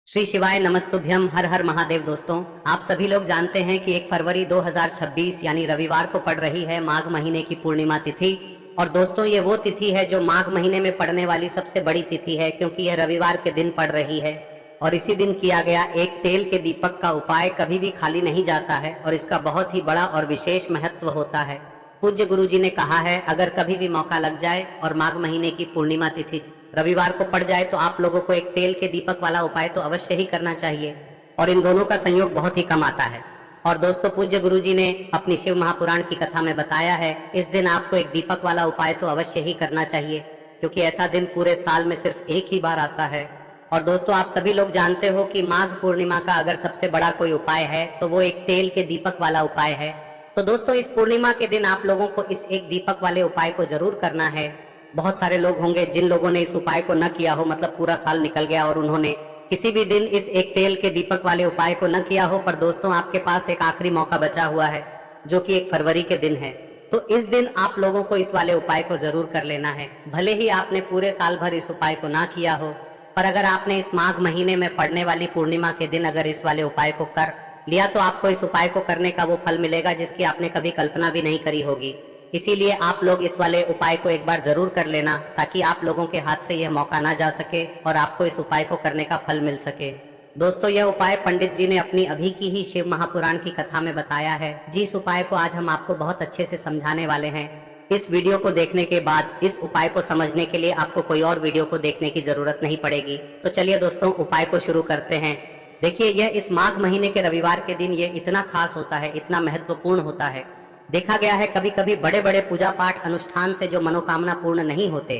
श्री शिवाय नमस्तुभ्यम। हर हर महादेव। दोस्तों, आप सभी लोग जानते हैं कि 1 फरवरी 2026 यानी रविवार को पड़ रही है माघ महीने की पूर्णिमा तिथि। और दोस्तों, ये वो तिथि है जो माघ महीने में पड़ने वाली सबसे बड़ी तिथि है, क्योंकि यह रविवार के दिन पड़ रही है। और इसी दिन किया गया एक तेल के दीपक का उपाय कभी भी खाली नहीं जाता है और इसका बहुत ही बड़ा और विशेष महत्व होता है। पूज्य गुरु जी ने कहा है, अगर कभी भी मौका लग जाए और माघ महीने की पूर्णिमा तिथि रविवार को पड़ जाए तो आप लोगों को एक तेल के दीपक वाला उपाय तो अवश्य ही करना चाहिए। और इन दोनों का संयोग बहुत ही कम आता है। और दोस्तों, पूज्य गुरु जी ने अपनी शिव महापुराण की कथा में बताया है, इस दिन आपको एक दीपक वाला उपाय तो अवश्य ही करना चाहिए, क्योंकि ऐसा दिन पूरे साल में सिर्फ एक ही बार आता है। और दोस्तों, आप सभी लोग जानते हो कि माघ पूर्णिमा का अगर सबसे बड़ा कोई उपाय है तो वो एक तेल के दीपक वाला उपाय है। तो दोस्तों, इस पूर्णिमा के दिन आप लोगों को इस एक दीपक वाले उपाय को जरूर करना है। बहुत सारे लोग होंगे जिन लोगों ने इस उपाय को न किया हो, मतलब पूरा साल निकल गया और उन्होंने किसी भी दिन इस एक तेल के दीपक वाले उपाय को न किया हो। पर दोस्तों, आपके पास एक आखिरी मौका बचा हुआ है, जो कि 1 फरवरी के दिन है। तो इस दिन आप लोगों को इस वाले उपाय को जरूर कर लेना है। भले ही आपने पूरे साल भर इस उपाय को ना किया हो, पर अगर आपने इस माघ महीने में पड़ने वाली पूर्णिमा के दिन अगर इस वाले उपाय को कर लिया तो आपको इस उपाय को करने का वो फल मिलेगा जिसकी आपने कभी कल्पना भी नहीं करी होगी। इसीलिए आप लोग इस वाले उपाय को एक बार जरूर कर लेना, ताकि आप लोगों के हाथ से यह मौका ना जा सके और आपको इस उपाय को करने का फल मिल सके। दोस्तों, यह उपाय पंडित जी ने अपनी अभी की ही शिव महापुराण की कथा में बताया है। जिस उपाय को आज हम आपको बहुत अच्छे से समझाने वाले हैं। इस वीडियो को देखने के बाद इस उपाय को समझने के लिए आपको कोई और वीडियो को देखने की जरूरत नहीं पड़ेगी। तो चलिए दोस्तों, उपाय को शुरू करते हैं। देखिए, यह इस माघ महीने के रविवार के दिन ये इतना खास होता है, इतना महत्वपूर्ण होता है। देखा गया है कभी कभी बड़े बड़े पूजा पाठ अनुष्ठान से जो मनोकामना पूर्ण नहीं होते,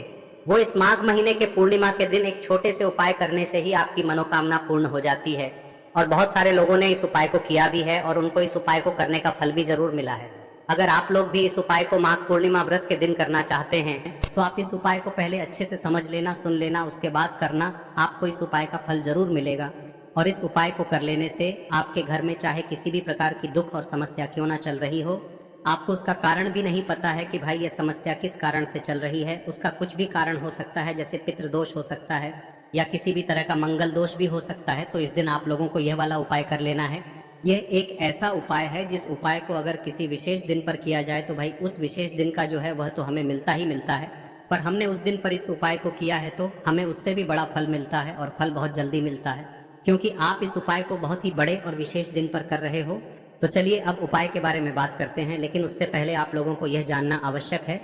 वो इस माघ महीने के पूर्णिमा के दिन एक छोटे से उपाय करने से ही आपकी मनोकामना पूर्ण हो जाती है। और बहुत सारे लोगों ने इस उपाय को किया भी है और उनको इस उपाय को करने का फल भी जरूर मिला है। अगर आप लोग भी इस उपाय को माघ पूर्णिमा व्रत के दिन करना चाहते हैं तो आप इस उपाय को पहले अच्छे से समझ लेना, सुन लेना, उसके बाद करना। आपको इस उपाय का फल जरूर मिलेगा। और इस उपाय को कर लेने से आपके घर में चाहे किसी भी प्रकार की दुख और समस्या क्यों ना चल रही हो, आपको उसका कारण भी नहीं पता है कि भाई ये समस्या किस कारण से चल रही है, उसका कुछ भी कारण हो सकता है, जैसे पितृदोष हो सकता है या किसी भी तरह का मंगल दोष भी हो सकता है। तो इस दिन आप लोगों को यह वाला उपाय कर लेना है। यह एक ऐसा उपाय है जिस उपाय को अगर किसी विशेष दिन पर किया जाए तो भाई उस विशेष दिन का जो है वह तो हमें मिलता ही मिलता है। पर हमने उस दिन पर इस उपाय को किया है तो हमें उससे भी बड़ा फल मिलता है और फल बहुत जल्दी मिलता है, क्योंकि आप इस उपाय को बहुत ही बड़े और विशेष दिन पर कर रहे हो। तो चलिए अब उपाय के बारे में बात करते हैं, लेकिन उससे पहले आप लोगों को यह जानना आवश्यक है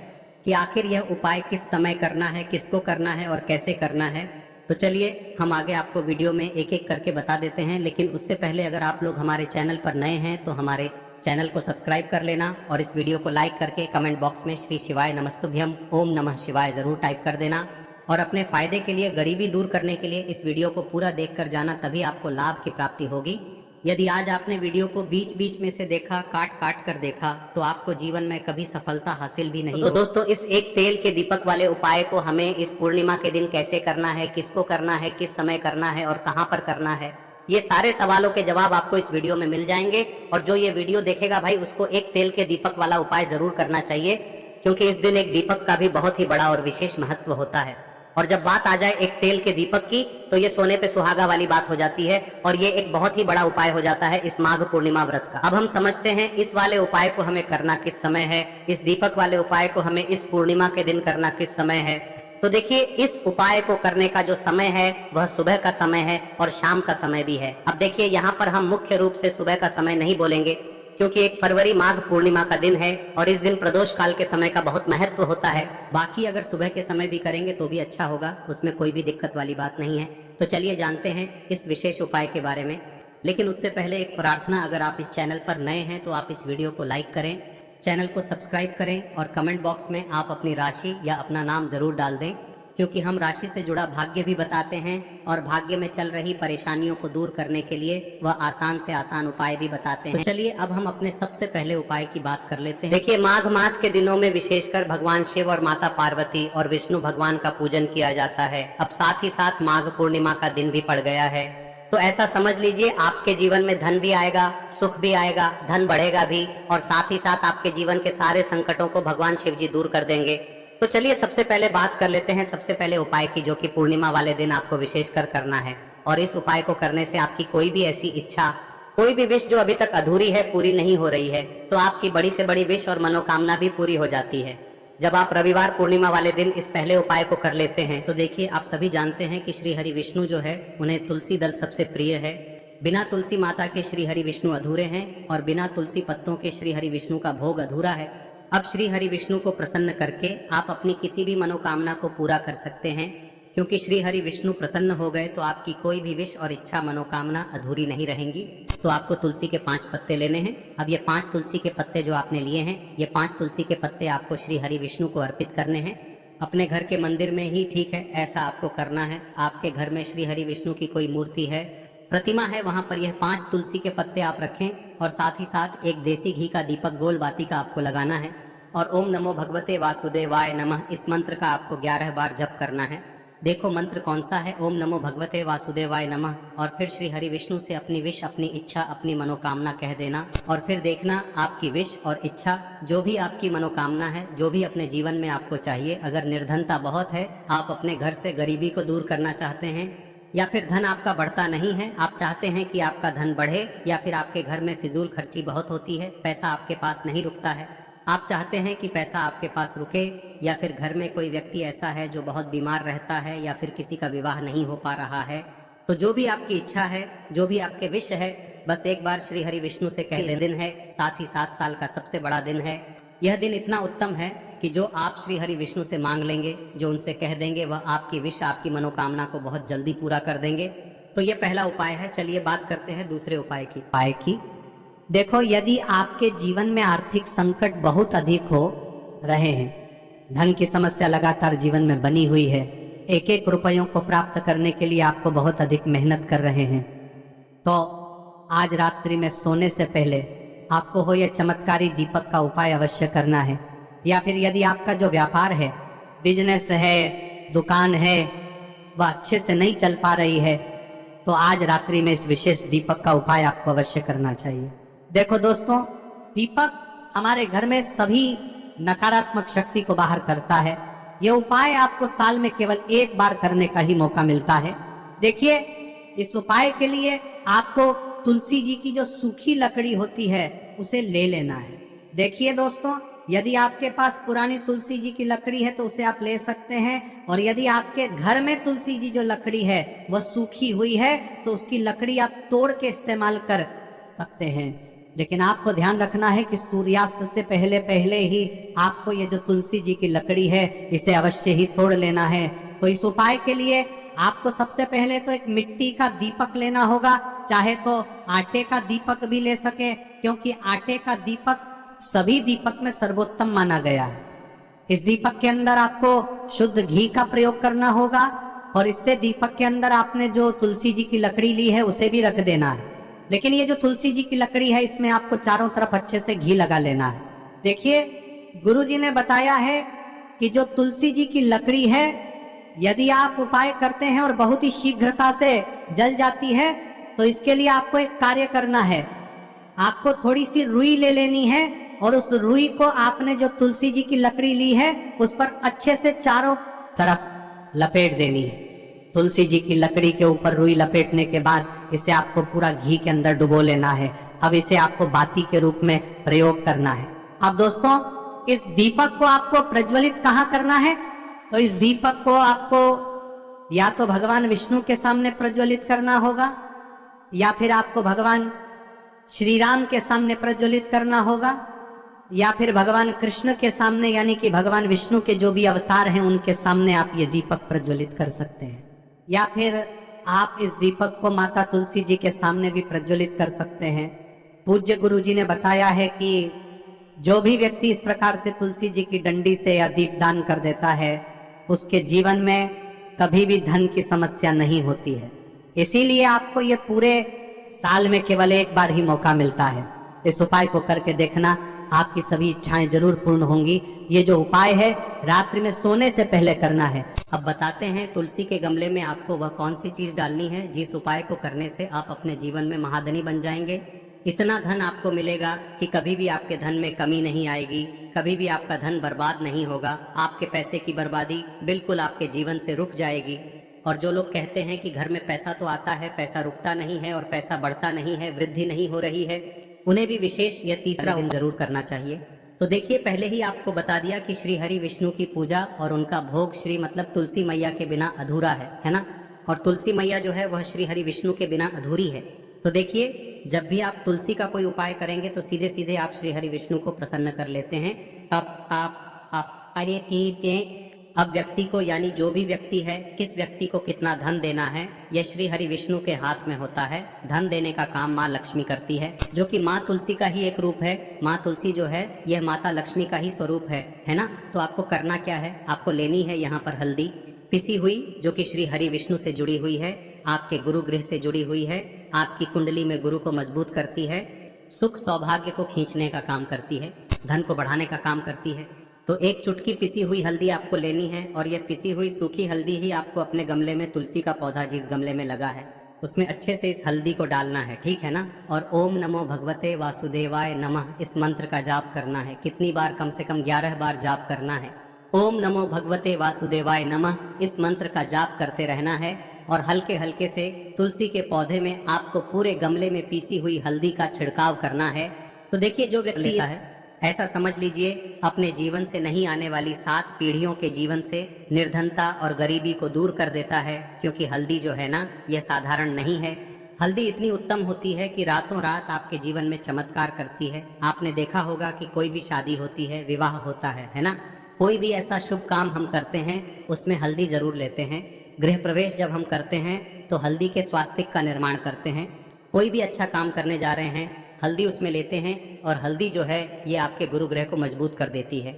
कि आखिर यह उपाय किस समय करना है, किसको करना है और कैसे करना है। तो चलिए हम आगे आपको वीडियो में एक एक करके बता देते हैं। लेकिन उससे पहले अगर आप लोग हमारे चैनल पर नए हैं तो हमारे चैनल को सब्सक्राइब कर लेना और इस वीडियो को लाइक करके कमेंट बॉक्स में श्री शिवाय नमस्तुभ्यम ओम नमः शिवाय जरूर टाइप कर देना। और अपने फायदे के लिए, गरीबी दूर करने के लिए इस वीडियो को पूरा देख कर जाना, तभी आपको लाभ की प्राप्ति होगी। यदि आज आपने वीडियो को बीच बीच में से देखा, काट काट कर देखा, तो आपको जीवन में कभी सफलता हासिल भी नहीं। तो दोस्तों, इस एक तेल के दीपक वाले उपाय को हमें इस पूर्णिमा के दिन कैसे करना है, किसको करना है, किस समय करना है और कहां पर करना है, ये सारे सवालों के जवाब आपको इस वीडियो में मिल जाएंगे। और जो ये वीडियो देखेगा भाई, उसको एक तेल के दीपक वाला उपाय जरूर करना चाहिए, क्योंकि इस दिन एक दीपक का भी बहुत ही बड़ा और विशेष महत्व होता है। और जब बात आ जाए एक तेल के दीपक की, तो ये सोने पे सुहागा वाली बात हो जाती है और ये एक बहुत ही बड़ा उपाय हो जाता है इस माघ पूर्णिमा व्रत का। अब हम समझते हैं इस वाले उपाय को हमें करना किस समय है, इस दीपक वाले उपाय को हमें इस पूर्णिमा के दिन करना किस समय है। तो देखिए, इस उपाय को करने का जो समय है वह सुबह का समय है और शाम का समय भी है। अब देखिए, यहाँ पर हम मुख्य रूप से सुबह का समय नहीं बोलेंगे, क्योंकि 1 फरवरी माघ पूर्णिमा का दिन है और इस दिन प्रदोष काल के समय का बहुत महत्व होता है। बाकी अगर सुबह के समय भी करेंगे तो भी अच्छा होगा, उसमें कोई भी दिक्कत वाली बात नहीं है। तो चलिए जानते हैं इस विशेष उपाय के बारे में। लेकिन उससे पहले एक प्रार्थना, अगर आप इस चैनल पर नए हैं तो आप इस वीडियो को लाइक करें, चैनल को सब्सक्राइब करें और कमेंट बॉक्स में आप अपनी राशि या अपना नाम जरूर डाल दें, क्योंकि हम राशि से जुड़ा भाग्य भी बताते हैं और भाग्य में चल रही परेशानियों को दूर करने के लिए वह आसान से आसान उपाय भी बताते हैं। तो चलिए अब हम अपने सबसे पहले उपाय की बात कर लेते हैं। देखिए, माघ मास के दिनों में विशेषकर भगवान शिव और माता पार्वती और विष्णु भगवान का पूजन किया जाता है। अब साथ ही साथ माघ पूर्णिमा का दिन भी पड़ गया है, तो ऐसा समझ लीजिए आपके जीवन में धन भी आएगा, सुख भी आएगा, धन बढ़ेगा भी, और साथ ही साथ आपके जीवन के सारे संकटों को भगवान शिव जी दूर कर देंगे। तो चलिए सबसे पहले बात कर लेते हैं सबसे पहले उपाय की, जो कि पूर्णिमा वाले दिन आपको विशेषकर करना है। और इस उपाय को करने से आपकी कोई भी ऐसी इच्छा, कोई भी विश जो अभी तक अधूरी है, पूरी नहीं हो रही है, तो आपकी बड़ी से बड़ी विश और मनोकामना भी पूरी हो जाती है। जब आप रविवार पूर्णिमा वाले दिन इस पहले उपाय को कर लेते हैं तो देखिए, आप सभी जानते हैं कि श्री हरि विष्णु जो है उन्हें तुलसी दल सबसे प्रिय है। बिना तुलसी माता के श्री हरि विष्णु अधूरे हैं और बिना तुलसी पत्तों के श्री हरि विष्णु का भोग अधूरा है। अब श्री हरि विष्णु को प्रसन्न करके आप अपनी किसी भी मनोकामना को पूरा कर सकते हैं, क्योंकि श्री हरि विष्णु प्रसन्न हो गए तो आपकी कोई भी विश और इच्छा मनोकामना अधूरी नहीं रहेंगी। तो आपको तुलसी के 5 पत्ते लेने हैं। अब ये 5 तुलसी के पत्ते जो आपने लिए हैं, ये 5 तुलसी के पत्ते आपको श्री हरि विष्णु को अर्पित करने हैं। अपने घर के मंदिर में ही ठीक है, ऐसा आपको करना है। आपके घर में श्री हरि विष्णु की कोई मूर्ति है, प्रतिमा है, वहां पर यह 5 तुलसी के पत्ते आप रखें और साथ ही साथ एक देसी घी का दीपक गोल बाती का आपको लगाना है और ओम नमो भगवते वासुदेवाय नमः इस मंत्र का आपको 11 बार जप करना है। देखो मंत्र कौन सा है, ओम नमो भगवते वासुदेवाय नमः, और फिर श्री हरि विष्णु से अपनी विश, अपनी इच्छा, अपनी मनोकामना कह देना और फिर देखना आपकी विश और इच्छा, जो भी आपकी मनोकामना है, जो भी अपने जीवन में आपको चाहिए। अगर निर्धनता बहुत है, आप अपने घर से गरीबी को दूर करना चाहते हैं, या फिर धन आपका बढ़ता नहीं है, आप चाहते हैं कि आपका धन बढ़े, या फिर आपके घर में फिजूल खर्ची बहुत होती है, पैसा आपके पास नहीं रुकता है, आप चाहते हैं कि पैसा आपके पास रुके, या फिर घर में कोई व्यक्ति ऐसा है जो बहुत बीमार रहता है, या फिर किसी का विवाह नहीं हो पा रहा है, तो जो भी आपकी इच्छा है, जो भी आपके विश है, बस एक बार श्री हरि विष्णु से कह दें। दिन है, साथ ही 7 साल का सबसे बड़ा दिन है। यह दिन इतना उत्तम है कि जो आप श्री हरि विष्णु से मांग लेंगे, जो उनसे कह देंगे, वह आपकी विश, आपकी मनोकामना को बहुत जल्दी पूरा कर देंगे। तो ये पहला उपाय है। चलिए बात करते हैं दूसरे उपाय की। देखो, यदि आपके जीवन में आर्थिक संकट बहुत अधिक हो रहे हैं, धन की समस्या लगातार जीवन में बनी हुई है, एक एक रुपयों को प्राप्त करने के लिए आपको बहुत अधिक मेहनत कर रहे हैं, तो आज रात्रि में सोने से पहले आपको हो यह चमत्कारी दीपक का उपाय अवश्य करना है। या फिर यदि आपका जो व्यापार है, बिजनेस है, दुकान है, वह अच्छे से नहीं चल पा रही है, तो आज रात्रि में इस विशेष दीपक का उपाय आपको अवश्य करना चाहिए। देखो दोस्तों, दीपक हमारे घर में सभी नकारात्मक शक्ति को बाहर करता है। यह उपाय आपको साल में केवल एक बार करने का ही मौका मिलता है। देखिए, इस उपाय के लिए आपको तुलसी जी की जो सूखी लकड़ी होती है उसे ले लेना है। देखिए दोस्तों, यदि आपके पास पुरानी तुलसी जी की लकड़ी है तो उसे आप ले सकते हैं, और यदि आपके घर में तुलसी जी जो लकड़ी है वह सूखी हुई है तो उसकी लकड़ी आप तोड़ के इस्तेमाल कर सकते हैं। लेकिन आपको ध्यान रखना है कि सूर्यास्त से पहले पहले ही आपको ये जो तुलसी जी की लकड़ी है इसे अवश्य ही तोड़ लेना है। तो इस उपाय के लिए आपको सबसे पहले तो एक मिट्टी का दीपक लेना होगा, चाहे तो आटे का दीपक भी ले सके, क्योंकि आटे का दीपक सभी दीपक में सर्वोत्तम माना गया है। इस दीपक के अंदर आपको शुद्ध घी का प्रयोग करना होगा, और इससे दीपक के अंदर आपने जो तुलसी जी की लकड़ी ली है उसे भी रख देना है। लेकिन ये जो तुलसी जी की लकड़ी है, इसमें आपको चारों तरफ अच्छे से घी लगा लेना है। देखिए, गुरु जी ने बताया है कि जो तुलसी जी की लकड़ी है, यदि आप उपाय करते हैं और बहुत ही शीघ्रता से जल जाती है, तो इसके लिए आपको एक कार्य करना है। आपको थोड़ी सी रुई ले लेनी है और उस रुई को आपने जो तुलसी जी की लकड़ी ली है उस पर अच्छे से चारों तरफ लपेट देनी है। तुलसी जी की लकड़ी के ऊपर रुई लपेटने के बाद इसे आपको पूरा घी के अंदर डुबो लेना है। अब इसे आपको बाती के रूप में प्रयोग करना है। अब दोस्तों, इस दीपक को आपको प्रज्वलित कहाँ करना है? तो इस दीपक को आपको या तो भगवान विष्णु के सामने प्रज्वलित करना होगा, या फिर आपको भगवान श्री राम के सामने प्रज्वलित करना होगा, या फिर भगवान कृष्ण के सामने, यानी कि भगवान विष्णु के जो भी अवतार हैं उनके सामने आप ये दीपक प्रज्वलित कर सकते हैं। या फिर आप इस दीपक को माता तुलसी जी के सामने भी प्रज्वलित कर सकते हैं। पूज्य गुरु जी ने बताया है कि जो भी व्यक्ति इस प्रकार से तुलसी जी की डंडी से या दीपदान कर देता है, उसके जीवन में कभी भी धन की समस्या नहीं होती है। इसीलिए आपको ये पूरे साल में केवल एक बार ही मौका मिलता है। इस उपाय को करके देखना, आपकी सभी इच्छाएं जरूर पूर्ण होंगी। ये जो उपाय है रात्रि में सोने से पहले करना है। अब बताते हैं तुलसी के गमले में आपको वह कौन सी चीज डालनी है जिस उपाय को करने से आप अपने जीवन में महाधनी बन जाएंगे। इतना धन आपको मिलेगा कि कभी भी आपके धन में कमी नहीं आएगी, कभी भी आपका धन बर्बाद नहीं होगा। आपके पैसे की बर्बादी बिल्कुल आपके जीवन से रुक जाएगी। और जो लोग कहते हैं कि घर में पैसा तो आता है, पैसा रुकता नहीं है और पैसा बढ़ता नहीं है, वृद्धि नहीं हो रही है, उन्हें भी विशेष यह तीसरा दिन जरूर करना चाहिए। तो देखिए, पहले ही आपको बता दिया कि श्री हरि विष्णु की पूजा और उनका भोग श्री मतलब तुलसी मैया के बिना अधूरा है ना। और तुलसी मैया जो है वह श्री हरि विष्णु के बिना अधूरी है। तो देखिए, जब भी आप तुलसी का कोई उपाय करेंगे तो सीधे सीधे आप श्री हरि विष्णु को प्रसन्न कर लेते हैं। आप अरे तीते अब व्यक्ति को, यानी जो भी व्यक्ति है, किस व्यक्ति को कितना धन देना है, यह श्री हरि विष्णु के हाथ में होता है। धन देने का काम माँ लक्ष्मी करती है, जो कि माँ तुलसी का ही एक रूप है। माँ तुलसी जो है यह माता लक्ष्मी का ही स्वरूप है ना। तो आपको करना क्या है, आपको लेनी है यहाँ पर हल्दी पिसी हुई, जो कि श्री हरि विष्णु से जुड़ी हुई है, आपके गुरु गृह से जुड़ी हुई है, आपकी कुंडली में गुरु को मजबूत करती है, सुख सौभाग्य को खींचने का काम करती है, धन को बढ़ाने का काम करती है। तो एक चुटकी पिसी हुई हल्दी आपको लेनी है और यह पिसी हुई सूखी हल्दी ही आपको अपने गमले में, तुलसी का पौधा जिस गमले में लगा है उसमें अच्छे से इस हल्दी को डालना है, ठीक है ना। और ओम नमो भगवते वासुदेवाय नमः इस मंत्र का जाप करना है। कितनी बार? कम से कम 11 बार जाप करना है। ओम नमो भगवते वासुदेवाय नमः इस मंत्र का जाप करते रहना है और हल्के हल्के से तुलसी के पौधे में आपको पूरे गमले में पीसी हुई हल्दी का छिड़काव करना है। तो देखिए, जो व्यक्ति लेता है, ऐसा समझ लीजिए अपने जीवन से नहीं आने वाली 7 पीढ़ियों के जीवन से निर्धनता और गरीबी को दूर कर देता है। क्योंकि हल्दी जो है ना, यह साधारण नहीं है। हल्दी इतनी उत्तम होती है कि रातों रात आपके जीवन में चमत्कार करती है। आपने देखा होगा कि कोई भी शादी होती है, विवाह होता है ना, कोई भी ऐसा शुभ काम हम करते हैं उसमें हल्दी जरूर लेते हैं। गृह प्रवेश जब हम करते हैं तो हल्दी के स्वास्तिक का निर्माण करते हैं। कोई भी अच्छा काम करने जा रहे हैं, हल्दी उसमें लेते हैं और हल्दी जो है ये आपके गुरु ग्रह को मजबूत कर देती है।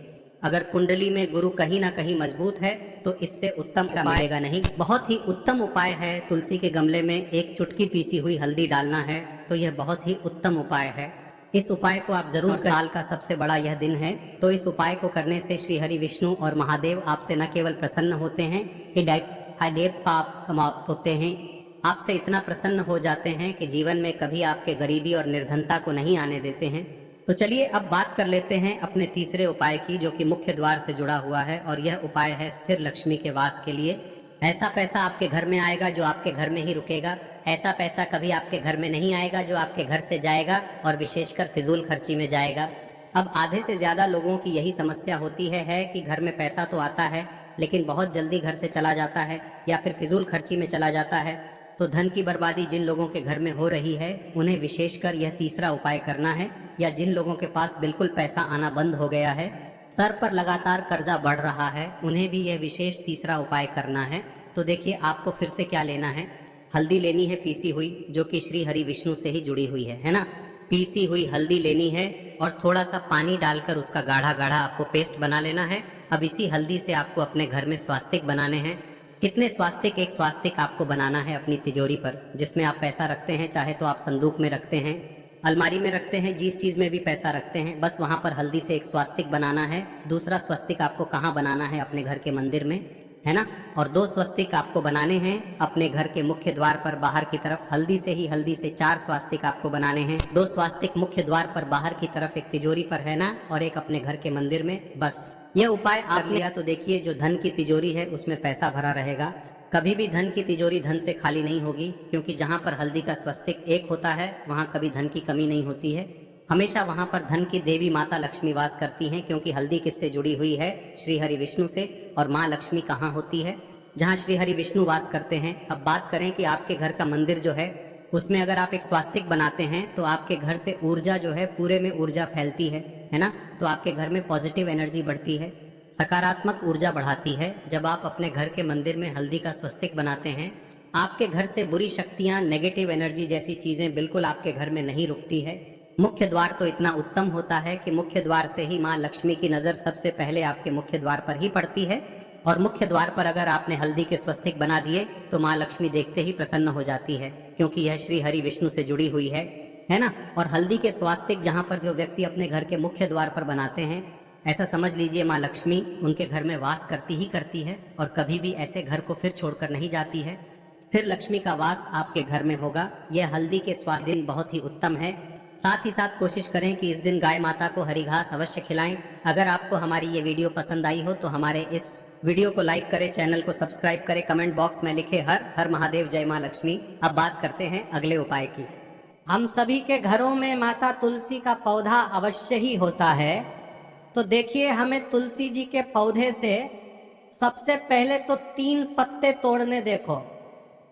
अगर कुंडली में गुरु कहीं ना कहीं मजबूत है तो इससे उत्तम का मिलेगा नहीं। बहुत ही उत्तम उपाय है, तुलसी के गमले में एक चुटकी पीसी हुई हल्दी डालना है। तो यह बहुत ही उत्तम उपाय है। इस उपाय को आप जरूर, साल का सबसे बड़ा यह दिन है, तो इस उपाय को करने से श्री हरि विष्णु और महादेव आपसे न केवल प्रसन्न होते हैं, पाप होते हैं, आपसे इतना प्रसन्न हो जाते हैं कि जीवन में कभी आपके गरीबी और निर्धनता को नहीं आने देते हैं। तो चलिए अब बात कर लेते हैं अपने तीसरे उपाय की, जो कि मुख्य द्वार से जुड़ा हुआ है। और यह उपाय है स्थिर लक्ष्मी के वास के लिए। ऐसा पैसा आपके घर में आएगा जो आपके घर में ही रुकेगा। ऐसा पैसा कभी आपके घर में नहीं आएगा जो आपके घर से जाएगा और विशेषकर फिजूल खर्ची में जाएगा। अब आधे से ज्यादा लोगों की यही समस्या होती है कि घर में पैसा तो आता है लेकिन बहुत जल्दी घर से चला जाता है या फिर फिजूल खर्ची में चला जाता है। तो धन की बर्बादी जिन लोगों के घर में हो रही है उन्हें विशेषकर यह तीसरा उपाय करना है। या जिन लोगों के पास बिल्कुल पैसा आना बंद हो गया है, सर पर लगातार कर्जा बढ़ रहा है, उन्हें भी यह विशेष तीसरा उपाय करना है। तो देखिए, आपको फिर से क्या लेना है, हल्दी लेनी है पीसी हुई, जो कि श्री हरि विष्णु से ही जुड़ी हुई है ना। पीसी हुई हल्दी लेनी है और थोड़ा सा पानी डालकर उसका गाढ़ा गाढ़ा आपको पेस्ट बना लेना है। अब इसी हल्दी से आपको अपने घर में स्वास्तिक बनाने हैं। कितने स्वास्तिक? एक स्वास्तिक आपको बनाना है अपनी तिजोरी पर, जिसमें आप पैसा रखते हैं। चाहे तो आप संदूक में रखते हैं, अलमारी में रखते हैं, जिस चीज में भी पैसा रखते हैं, बस वहां पर हल्दी से एक स्वास्तिक बनाना है। दूसरा स्वस्तिक आपको कहाँ बनाना है? अपने घर के मंदिर में, है ना। और 2 स्वस्तिक आपको बनाने हैं अपने घर के मुख्य द्वार पर बाहर की तरफ। हल्दी से 4 स्वास्तिक आपको बनाने हैं। 2 स्वास्तिक मुख्य द्वार पर बाहर की तरफ, एक तिजोरी पर, है ना, और एक अपने घर के मंदिर में। बस यह उपाय आप लिया तो देखिए, जो धन की तिजोरी है उसमें पैसा भरा रहेगा। कभी भी धन की तिजोरी धन से खाली नहीं होगी, क्योंकि जहाँ पर हल्दी का स्वस्तिक एक होता है वहाँ कभी धन की कमी नहीं होती है। हमेशा वहाँ पर धन की देवी माता लक्ष्मी वास करती हैं, क्योंकि हल्दी किससे जुड़ी हुई है? श्री हरि विष्णु से। और माँ लक्ष्मी कहाँ होती है? जहाँ श्री हरि विष्णु वास करते हैं। अब बात करें कि आपके घर का मंदिर जो है उसमें अगर आप एक स्वास्तिक बनाते हैं तो आपके घर से ऊर्जा जो है, पूरे में ऊर्जा फैलती है ना। तो आपके घर में पॉजिटिव एनर्जी बढ़ती है, सकारात्मक ऊर्जा बढ़ाती है। जब आप अपने घर के मंदिर में हल्दी का स्वस्तिक बनाते हैं, आपके घर से बुरी शक्तियां, नेगेटिव एनर्जी जैसी चीजें बिल्कुल आपके घर में नहीं रुकती है। मुख्य द्वार तो इतना उत्तम होता है कि मुख्य द्वार से ही माँ लक्ष्मी की नजर सबसे पहले आपके मुख्य द्वार पर ही पड़ती है। और मुख्य द्वार पर अगर आपने हल्दी के स्वस्तिक बना दिए तो माँ लक्ष्मी देखते ही प्रसन्न हो जाती है, क्योंकि यह श्री हरि विष्णु से जुड़ी हुई है ना। और हल्दी के स्वास्तिक जहाँ पर जो व्यक्ति अपने घर के मुख्य द्वार पर बनाते हैं, ऐसा समझ लीजिए माँ लक्ष्मी उनके घर में वास करती है और कभी भी ऐसे घर को फिर छोड़कर नहीं जाती है। स्थिर लक्ष्मी का वास आपके घर में होगा। यह हल्दी के स्वास्थ्य दिन बहुत ही उत्तम है। साथ ही साथ कोशिश करें कि इस दिन गाय माता को हरी घास अवश्य खिलाएं। अगर आपको हमारी ये वीडियो पसंद आई हो तो हमारे इस वीडियो को लाइक करें, चैनल को सब्सक्राइब करें, कमेंट बॉक्स में लिखे हर हर महादेव, जय माँ लक्ष्मी। अब बात करते हैं अगले उपाय की। हम सभी के घरों में माता तुलसी का पौधा अवश्य ही होता है। तो देखिए, हमें तुलसी जी के पौधे से सबसे पहले तो 3 पत्ते तोड़ने। देखो,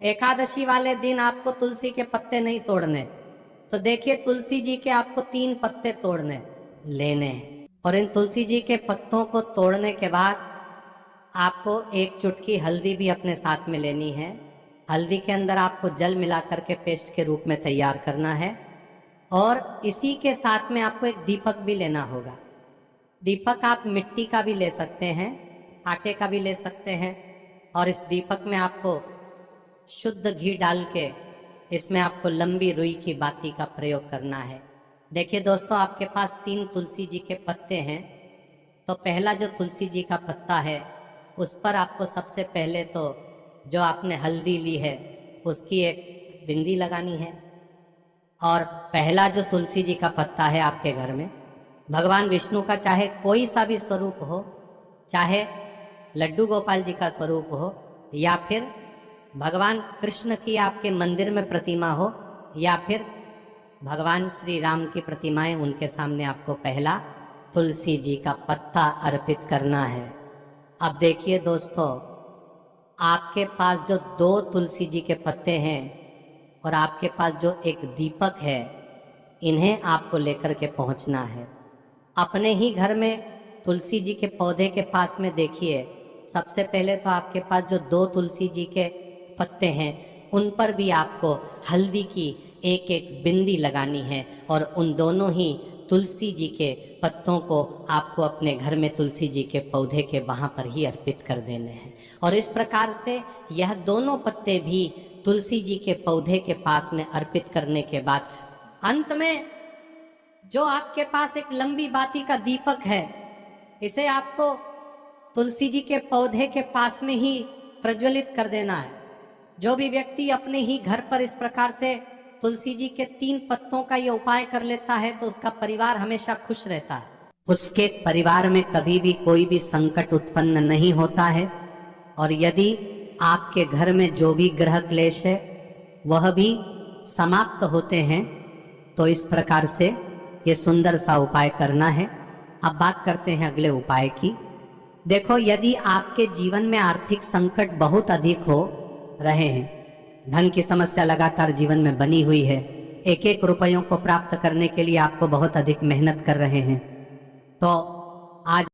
एकादशी वाले दिन आपको तुलसी के पत्ते नहीं तोड़ने। तो देखिए, तुलसी जी के आपको 3 पत्ते तोड़ने लेने हैं। और इन तुलसी जी के पत्तों को तोड़ने के बाद आपको 1 चुटकी हल्दी भी अपने साथ में लेनी है। हल्दी के अंदर आपको जल मिला करके पेस्ट के रूप में तैयार करना है। और इसी के साथ में आपको एक दीपक भी लेना होगा। दीपक आप मिट्टी का भी ले सकते हैं, आटे का भी ले सकते हैं। और इस दीपक में आपको शुद्ध घी डाल के इसमें आपको लंबी रुई की बाती का प्रयोग करना है। देखिए दोस्तों, आपके पास 3 तुलसी जी के पत्ते हैं। तो पहला जो तुलसी जी का पत्ता है उस पर आपको सबसे पहले तो जो आपने हल्दी ली है उसकी एक बिंदी लगानी है। और पहला जो तुलसी जी का पत्ता है आपके घर में, भगवान विष्णु का चाहे कोई सा भी स्वरूप हो, चाहे लड्डू गोपाल जी का स्वरूप हो, या फिर भगवान कृष्ण की आपके मंदिर में प्रतिमा हो, या फिर भगवान श्री राम की प्रतिमाएं, उनके सामने आपको पहला तुलसी जी का पत्ता अर्पित करना है। अब देखिए दोस्तों, आपके पास जो 2 तुलसी जी के पत्ते हैं और आपके पास जो एक दीपक है, इन्हें आपको लेकर के पहुंचना है। अपने ही घर में तुलसी जी के पौधे के पास में देखिए, सबसे पहले तो आपके पास जो 2 तुलसी जी के पत्ते हैं उन पर भी आपको हल्दी की एक बिंदी लगानी है। और उन दोनों ही तुलसी जी के पत्तों को आपको अपने घर में तुलसी जी के पौधे के वहाँ पर ही अर्पित कर देने हैं। और इस प्रकार से यह दोनों पत्ते भी तुलसी जी के पौधे के पास में अर्पित करने के बाद अंत में जो आपके पास एक लंबी बाती का दीपक है, इसे आपको तुलसी जी के पौधे के पास में ही प्रज्वलित कर देना है। जो भी व्यक्ति अपने ही घर पर इस प्रकार से तुलसी जी के 3 पत्तों का ये उपाय कर लेता है तो उसका परिवार हमेशा खुश रहता है। उसके परिवार में कभी भी कोई भी संकट उत्पन्न नहीं होता है। और यदि आपके घर में जो भी ग्रह क्लेश है वह भी समाप्त होते हैं। तो इस प्रकार से ये सुंदर सा उपाय करना है। अब बात करते हैं अगले उपाय की। देखो, यदि आपके जीवन में आर्थिक संकट बहुत अधिक हो रहे हैं, धन की समस्या लगातार जीवन में बनी हुई है, 1-1 रुपयों को प्राप्त करने के लिए आपको बहुत अधिक मेहनत कर रहे हैं, तो आज